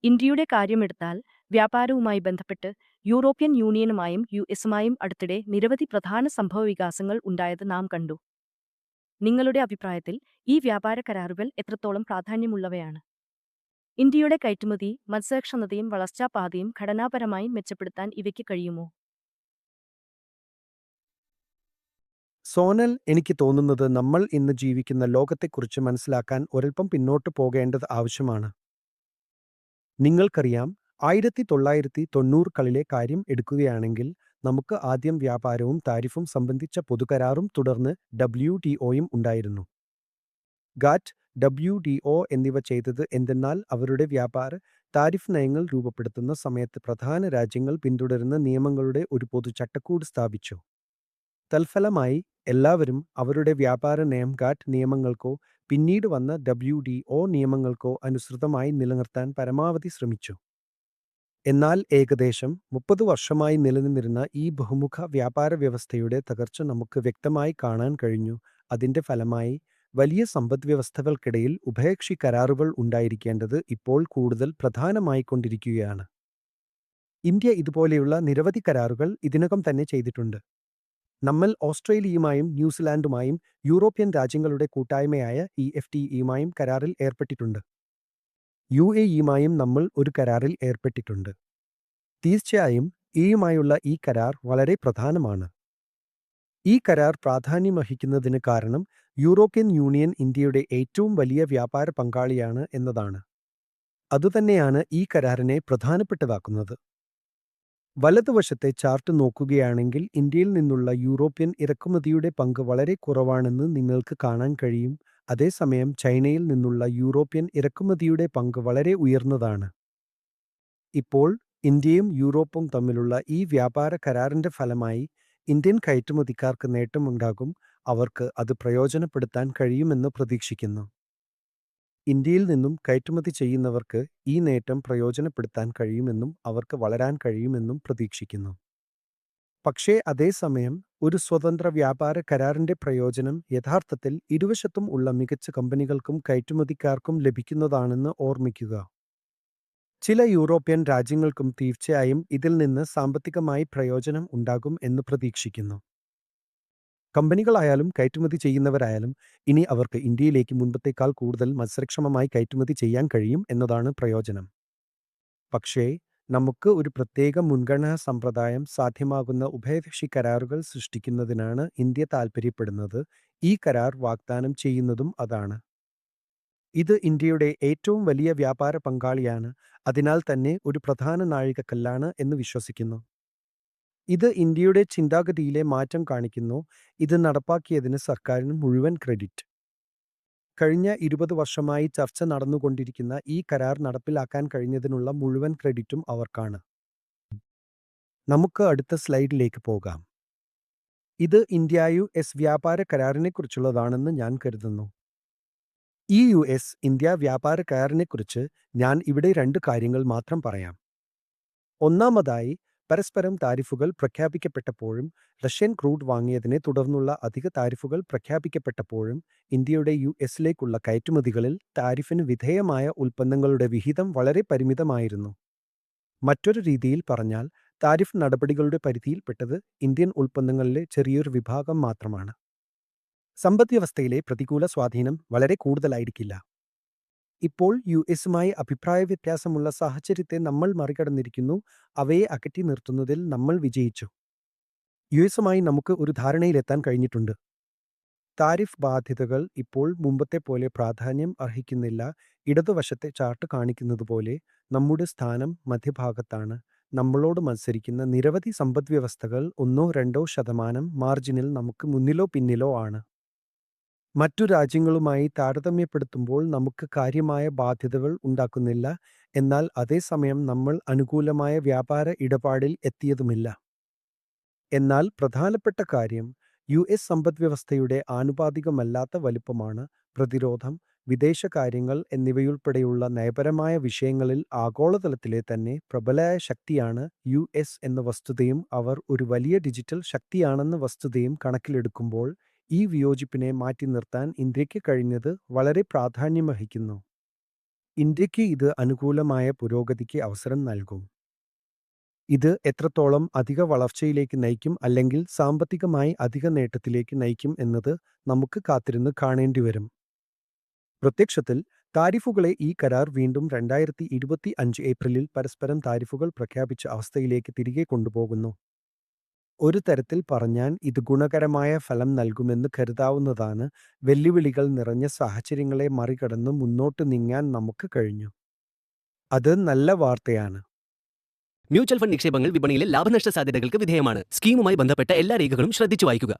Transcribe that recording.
ഇന്ത്യയുടെ കാര്യമെടുത്താൽ വ്യാപാരവുമായി ബന്ധപ്പെട്ട് യൂറോപ്യൻ യൂണിയനുമായും യുഎസുമായും അടുത്തിടെ നിരവധി പ്രധാന സംഭവവികാസങ്ങൾ ഉണ്ടായത് നാം കണ്ടു. നിങ്ങളുടെ അഭിപ്രായത്തിൽ ഈ വ്യാപാര കരാറുകൾ എത്രത്തോളം പ്രാധാന്യമുള്ളവയാണ്? ഇന്ത്യയുടെ കയറ്റുമതി, മത്സരക്ഷമതയും വളർച്ചാപാതയും ഘടനാപരമായി മെച്ചപ്പെടുത്താൻ ഇവയ്ക്ക് കഴിയുമോ? സോനൽ, എനിക്ക് തോന്നുന്നത് നമ്മൾ ഇന്ന് ജീവിക്കുന്ന ലോകത്തെക്കുറിച്ച് മനസ്സിലാക്കാൻ ഒരൽപ്പം പിന്നോട്ട് പോകേണ്ടത് ആവശ്യമാണ്. നിങ്ങൾക്കറിയാം, 1990കളിലെ കാര്യം എടുക്കുകയാണെങ്കിൽ നമുക്ക് ആദ്യം വ്യാപാരവും താരിഫും സംബന്ധിച്ച പൊതുകരാറും തുടർന്ന് WTOയും ഉണ്ടായിരുന്നു. ഗാറ്റ്, WTO എന്നിവ ചെയ്തത് എന്തെന്നാൽ അവരുടെ വ്യാപാര താരിഫ് നയങ്ങൾ രൂപപ്പെടുത്തുന്ന സമയത്ത് പ്രധാന രാജ്യങ്ങൾ പിന്തുടരുന്ന നിയമങ്ങളുടെ ഒരു പൊതു ചട്ടക്കൂട് സ്ഥാപിച്ചു. തൽഫലമായി എല്ലാവരും അവരുടെ വ്യാപാര നയം ഗാറ്റ് നിയമങ്ങൾക്കോ പിന്നീട് വന്ന WTO നിയമങ്ങൾക്കോ അനുസൃതമായി നിലനിർത്താൻ പരമാവധി ശ്രമിച്ചു. എന്നാൽ ഏകദേശം 30 വർഷമായി നിലനിന്നിരുന്ന ഈ ബഹുമുഖ വ്യാപാര വ്യവസ്ഥയുടെ തകർച്ച നമുക്ക് വ്യക്തമായി കാണാൻ കഴിഞ്ഞു. അതിന്റെ ഫലമായി വലിയ സമ്പദ്വ്യവസ്ഥകൾക്കിടയിൽ ഉഭയകക്ഷി കരാറുകൾ ഉണ്ടായിരിക്കേണ്ടത് ഇപ്പോൾ കൂടുതൽ പ്രധാനമായിക്കൊണ്ടിരിക്കുകയാണ്. ഇന്ത്യ ഇതുപോലെയുള്ള നിരവധി കരാറുകൾ ഇതിനകം തന്നെ ചെയ്തിട്ടുണ്ട്. നമ്മൾ ഓസ്ട്രേലിയയുമായും ന്യൂസിലാൻഡുമായും യൂറോപ്യൻ രാജ്യങ്ങളുടെ കൂട്ടായ്മയായ EFTAയുമായും കരാറിൽ ഏർപ്പെട്ടിട്ടുണ്ട്. UAEയുമായും നമ്മൾ ഒരു കരാറിൽ ഏർപ്പെട്ടിട്ടുണ്ട്. തീർച്ചയായും ഇയുമായുള്ള ഈ കരാർ വളരെ പ്രധാനമാണ്. ഈ കരാർ പ്രാധാന്യമർഹിക്കുന്നതിന് കാരണം യൂറോപ്യൻ യൂണിയൻ ഇന്ത്യയുടെ ഏറ്റവും വലിയ വ്യാപാര പങ്കാളിയാണ് എന്നതാണ്. അതുതന്നെയാണ് ഈ കരാറിനെ പ്രധാനപ്പെട്ടതാക്കുന്നത്. വലതുവശത്തെ ചാർട്ട് നോക്കുകയാണെങ്കിൽ ഇന്ത്യയിൽ നിന്നുള്ള യൂറോപ്യൻ ഇറക്കുമതിയുടെ പങ്ക് വളരെ കുറവാണെന്ന് നിങ്ങൾക്ക് കാണാൻ കഴിയും. അതേസമയം ചൈനയിൽ നിന്നുള്ള യൂറോപ്യൻ ഇറക്കുമതിയുടെ പങ്ക് വളരെ ഉയർന്നതാണ്. ഇപ്പോൾ ഇന്ത്യയും യൂറോപ്പും തമ്മിലുള്ള ഈ വ്യാപാര കരാറിന്റെ ഫലമായി ഇന്ത്യൻ കയറ്റുമതിക്കാർക്ക് നേട്ടമുണ്ടാകും. അവർക്ക് അത് പ്രയോജനപ്പെടുത്താൻ കഴിയുമെന്ന് പ്രതീക്ഷിക്കുന്നു. ഇന്ത്യയിൽ നിന്നും കയറ്റുമതി ചെയ്യുന്നവർക്ക് ഈ നേട്ടം പ്രയോജനപ്പെടുത്താൻ കഴിയുമെന്നും അവർക്ക് വളരാൻ കഴിയുമെന്നും പ്രതീക്ഷിക്കുന്നു. പക്ഷേ അതേസമയം ഒരു സ്വതന്ത്ര വ്യാപാര കരാറിന്റെ പ്രയോജനം യഥാർത്ഥത്തിൽ ഇരുവശത്തും ഉള്ള മികച്ച കമ്പനികൾക്കും കയറ്റുമതിക്കാർക്കും ലഭിക്കുന്നതാണെന്ന് ഓർമ്മിക്കുക. ചില യൂറോപ്യൻ രാജ്യങ്ങൾക്കും തീർച്ചയായും ഇതിൽ നിന്ന് സാമ്പത്തികമായി പ്രയോജനം ഉണ്ടാകും എന്ന് പ്രതീക്ഷിക്കുന്നു. കമ്പനികളായാലും കയറ്റുമതി ചെയ്യുന്നവരായാലും ഇനി അവർക്ക് ഇന്ത്യയിലേക്ക് മുൻപത്തേക്കാൾ കൂടുതൽ മത്സരക്ഷമമായി കയറ്റുമതി ചെയ്യാൻ കഴിയും എന്നതാണ് പ്രയോജനം. പക്ഷേ നമുക്ക് ഒരു പ്രത്യേക മുൻഗണനാ സമ്പ്രദായം സാധ്യമാകുന്ന ഉഭയകക്ഷി കരാറുകൾ സൃഷ്ടിക്കുന്നതിനാണ് ഇന്ത്യ താൽപ്പര്യപ്പെടുന്നത്. ഈ കരാർ വാഗ്ദാനം ചെയ്യുന്നതും അതാണ്. ഇത് ഇന്ത്യയുടെ ഏറ്റവും വലിയ വ്യാപാര പങ്കാളിയാണ്, അതിനാൽ തന്നെ ഒരു പ്രധാന നാഴികക്കല്ലാണ് എന്ന് വിശ്വസിക്കുന്നു. ഇത് ഇന്ത്യയുടെ ചിന്താഗതിയിലെ മാറ്റം കാണിക്കുന്നു. ഇത് നടപ്പാക്കിയതിന് സർക്കാരിന് മുഴുവൻ ക്രെഡിറ്റ്. കഴിഞ്ഞ 20 വർഷമായി ചർച്ച നടന്നുകൊണ്ടിരിക്കുന്ന ഈ കരാർ നടപ്പിലാക്കാൻ കഴിഞ്ഞതിനുള്ള മുഴുവൻ ക്രെഡിറ്റും അവർക്കാണ്. നമുക്ക് അടുത്ത സ്ലൈഡിലേക്ക് പോകാം. ഇത് ഇന്ത്യ-US വ്യാപാര കരാറിനെക്കുറിച്ചുള്ളതാണെന്ന് ഞാൻ കരുതുന്നു. ഈ US-ഇന്ത്യ വ്യാപാര കരാറിനെക്കുറിച്ച് ഞാൻ ഇവിടെ 2 കാര്യങ്ങൾ മാത്രം പറയാം. ഒന്നാമതായി, പരസ്പരം താരിഫുകൾ പ്രഖ്യാപിക്കപ്പെട്ടപ്പോഴും റഷ്യൻ ക്രൂഡ് വാങ്ങിയതിനെ തുടർന്നുള്ള അധിക താരിഫുകൾ പ്രഖ്യാപിക്കപ്പെട്ടപ്പോഴും ഇന്ത്യയുടെ US-ലേക്കുള്ള കയറ്റുമതികളിൽ താരിഫിന് വിധേയമായ ഉൽപ്പന്നങ്ങളുടെ വിഹിതം വളരെ പരിമിതമായിരുന്നു. മറ്റൊരു രീതിയിൽ പറഞ്ഞാൽ, താരിഫ് നടപടികളുടെ പരിധിയിൽപ്പെട്ടത് ഇന്ത്യൻ ഉൽപ്പന്നങ്ങളിലെ ചെറിയൊരു വിഭാഗം മാത്രമാണ്. സമ്പദ്വ്യവസ്ഥയിലെ പ്രതികൂല സ്വാധീനം വളരെ കൂടുതലായിരിക്കില്ല. ഇപ്പോൾ US-യുമായി അഭിപ്രായ വ്യത്യാസമുള്ള സാഹചര്യത്തെ നമ്മൾ മറികടന്നിരിക്കുന്നു. അവയെ അകറ്റി നിർത്തുന്നതിൽ നമ്മൾ വിജയിച്ചു. US-യുമായി നമുക്ക് ഒരു ധാരണയിലെത്താൻ കഴിഞ്ഞിട്ടുണ്ട്. താരിഫ് ബാധ്യതകൾ ഇപ്പോൾ മുമ്പത്തെ പോലെ പ്രാധാന്യം അർഹിക്കുന്നില്ല. ഇടതുവശത്തെ ചാർട്ട് കാണിക്കുന്നതുപോലെ നമ്മുടെ സ്ഥാനം മധ്യഭാഗത്താണ്. നമ്മളോട് മത്സരിക്കുന്ന നിരവധി സമ്പദ്വ്യവസ്ഥകൾ 1-2% മാർജിനിൽ നമുക്ക് മുന്നിലോ പിന്നിലോ ആണ്. മറ്റു രാജ്യങ്ങളുമായി താരതമ്യപ്പെടുത്തുമ്പോൾ നമുക്ക് കാര്യമായ ബാധ്യതകൾ ഉണ്ടാക്കുന്നില്ല. എന്നാൽ അതേസമയം നമ്മൾ അനുകൂലമായ വ്യാപാര ഇടപാടിൽ എത്തിയതുമില്ല. എന്നാൽ പ്രധാനപ്പെട്ട കാര്യം US സമ്പദ്വ്യവസ്ഥയുടെ ആനുപാതികമല്ലാത്ത വലുപ്പമാണ്. പ്രതിരോധം, വിദേശകാര്യങ്ങൾ എന്നിവയുൾപ്പെടെയുള്ള നയപരമായ വിഷയങ്ങളിൽ ആഗോളതലത്തിലെ തന്നെ പ്രബലമായ ശക്തിയാണ് US എന്ന വസ്തുതയും അവർ ഒരു വലിയ ഡിജിറ്റൽ ശക്തിയാണെന്ന വസ്തുതയും കണക്കിലെടുക്കുമ്പോൾ ഈ വിയോജിപ്പിനെ മാറ്റി നിർത്താൻ ഇന്ത്യയ്ക്ക് കഴിഞ്ഞത് വളരെ പ്രാധാന്യമർഹിക്കുന്നു. ഇന്ത്യക്ക് ഇത് അനുകൂലമായ പുരോഗതിക്ക് അവസരം നൽകും. ഇത് എത്രത്തോളം അധിക വളർച്ചയിലേക്ക് നയിക്കും അല്ലെങ്കിൽ സാമ്പത്തികമായി അധിക നേട്ടത്തിലേക്ക് നയിക്കും എന്നത് നമുക്ക് കാത്തിരുന്ന് കാണേണ്ടിവരും. പ്രത്യക്ഷത്തിൽ താരിഫുകളെ ഈ കരാർ വീണ്ടും 2025 ഏപ്രിലിൽ പരസ്പരം താരിഫുകൾ പ്രഖ്യാപിച്ച അവസ്ഥയിലേക്ക് തിരികെ കൊണ്ടുപോകുന്നു. ഒരു തരത്തിൽ പറഞ്ഞാൽ ഇത് ഗുണകരമായ ഫലം നൽകുമെന്ന് കരുതാവുന്നതാണ്. വെല്ലുവിളികൾ നിറഞ്ഞ സാഹചര്യങ്ങളെ മറികടന്ന് മുന്നോട്ട് നീങ്ങാൻ നമുക്ക് കഴിഞ്ഞു. അത് നല്ല വാർത്തയാണ്. മ്യൂച്വൽ ഫണ്ട് നിക്ഷേപങ്ങൾ വിപണിയിലെ ലാഭനഷ്ട സാധ്യതകൾക്ക് വിധേയമാണ്. സ്കീമുമായി ബന്ധപ്പെട്ട എല്ലാ രേഖകളും ശ്രദ്ധിച്ചു വായിക്കുക.